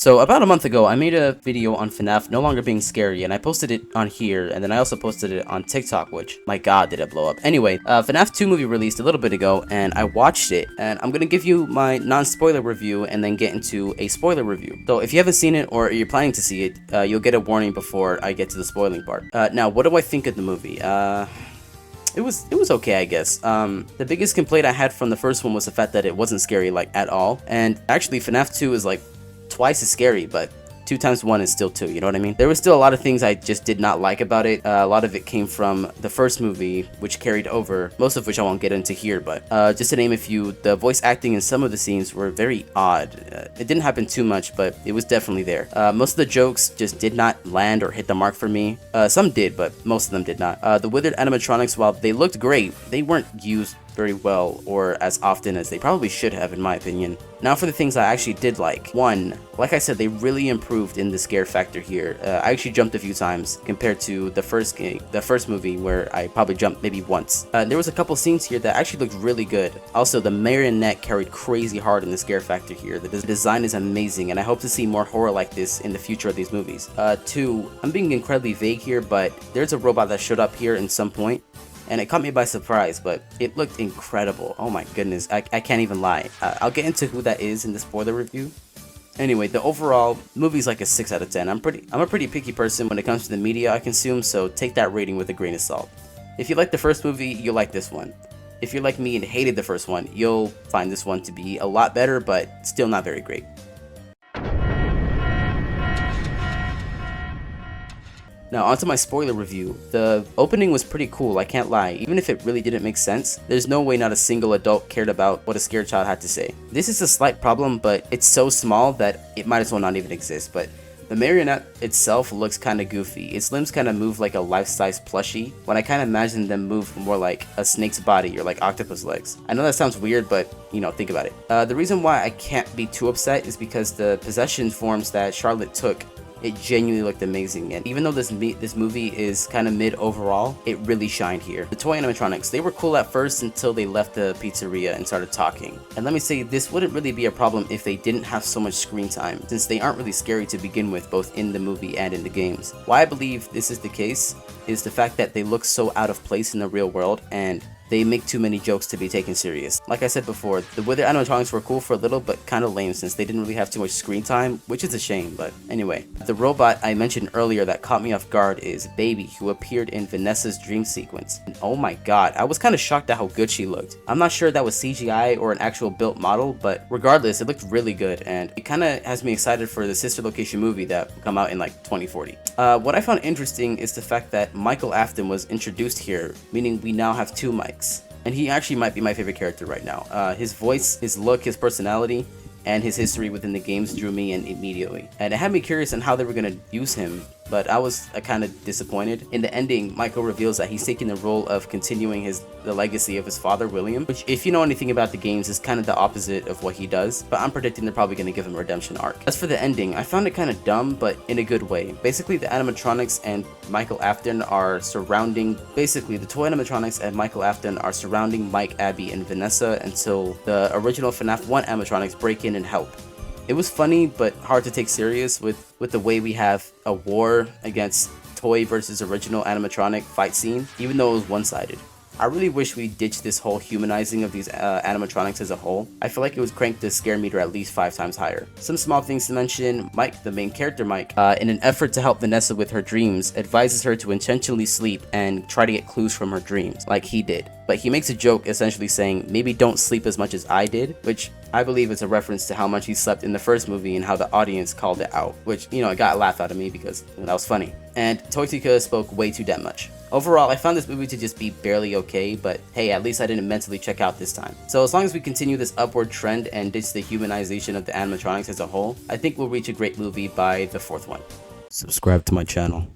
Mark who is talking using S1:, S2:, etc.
S1: So about a month ago, I made a video on FNAF no longer being scary, and I posted it on here, and then I also posted it on TikTok, which, my god, did it blow up. Anyway, FNAF 2 movie released a little bit ago, and I watched it, and I'm gonna give you my non-spoiler review and then get into a spoiler review. So if you haven't seen it, or you're planning to see it, you'll get a warning before I get to the spoiling part. Now, what do I think of the movie? It was okay, I guess. The biggest complaint I had from the first one was the fact that it wasn't scary, like, at all. And actually, FNAF 2 is, like, twice as scary, but 2 times 1 is still 2, you know what I mean? There was still a lot of things I just did not like about it. A lot of it came from the first movie, which carried over, most of which I won't get into here, but just to name a few, the voice acting in some of the scenes were very odd. It didn't happen too much, but it was definitely there. Most of the jokes just did not land or hit the mark for me. Some did, but most of them did not. The withered animatronics, while they looked great, they weren't used very well or as often as they probably should have, in my opinion. Now for the things I actually did like. One, like I said, they really improved in the scare factor here. I actually jumped a few times compared to the first movie, where I probably jumped maybe once. There was a couple scenes here that actually looked really good. Also, the marionette carried crazy hard in the scare factor here. The design is amazing, and I hope to see more horror like this in the future of these movies. Two, I'm being incredibly vague here, but there's a robot that showed up here in some point, and it caught me by surprise, but it looked incredible. Oh my goodness, I can't even lie. I'll get into who that is in the spoiler review. Anyway, the overall movie's like a 6 out of 10. I'm a pretty picky person when it comes to the media I consume, so take that rating with a grain of salt. If you like the first movie, you'll like this one. If you're like me and hated the first one, you'll find this one to be a lot better, but still not very great. Now onto my spoiler review. The opening was pretty cool, I can't lie. Even if it really didn't make sense, there's no way not a single adult cared about what a scared child had to say. This is a slight problem, but it's so small that it might as well not even exist. But the marionette itself looks kinda goofy. Its limbs kinda move like a life-size plushie, when I kinda imagine them move more like a snake's body or like octopus legs. I know that sounds weird, but you know, think about it. The reason why I can't be too upset is because the possession forms that Charlotte took, it genuinely looked amazing, and even though this movie is kind of mid overall, it really shined here. The toy animatronics, they were cool at first until they left the pizzeria and started talking. And let me say, this wouldn't really be a problem if they didn't have so much screen time, since they aren't really scary to begin with, both in the movie and in the games. Why I believe this is the case is the fact that they look so out of place in the real world, and they make too many jokes to be taken serious. Like I said before, the withered animatronics were cool for a little, but kind of lame since they didn't really have too much screen time, which is a shame, but anyway. The robot I mentioned earlier that caught me off guard is Baby, who appeared in Vanessa's dream sequence. And oh my god, I was kind of shocked at how good she looked. I'm not sure if that was CGI or an actual built model, but regardless, it looked really good, and it kind of has me excited for the sister location movie that will come out in like 2040. What I found interesting is the fact that Michael Afton was introduced here, meaning we now have 2 Mikes. And he actually might be my favorite character right now. His voice, his look, his personality, and his history within the games drew me in immediately. And it had me curious on how they were going to use him, but I was kind of disappointed. In the ending, Michael reveals that he's taking the role of continuing the legacy of his father, William, which, if you know anything about the games, is kind of the opposite of what he does, but I'm predicting they're probably going to give him a redemption arc. As for the ending, I found it kind of dumb, but in a good way. Basically, the animatronics and Michael Afton are surrounding, basically, the toy animatronics and Michael Afton are surrounding Mike, Abby, and Vanessa until the original FNAF 1 animatronics break in and help. It was funny, but hard to take serious with the way we have a war against toy versus original animatronic fight scene, even though it was one-sided. I really wish we ditched this whole humanizing of these animatronics as a whole. I feel like it was cranked the scare meter at least 5 times higher. Some small things to mention: Mike, the main character Mike, in an effort to help Vanessa with her dreams, advises her to intentionally sleep and try to get clues from her dreams, like he did. But he makes a joke essentially saying, maybe don't sleep as much as I did, which I believe is a reference to how much he slept in the first movie and how the audience called it out, which, you know, it got a laugh out of me because that was funny. And Toytika spoke way too damn much. Overall, I found this movie to just be barely okay, but hey, at least I didn't mentally check out this time. So as long as we continue this upward trend and ditch the humanization of the animatronics as a whole, I think we'll reach a great movie by the 4th one. Subscribe to my channel.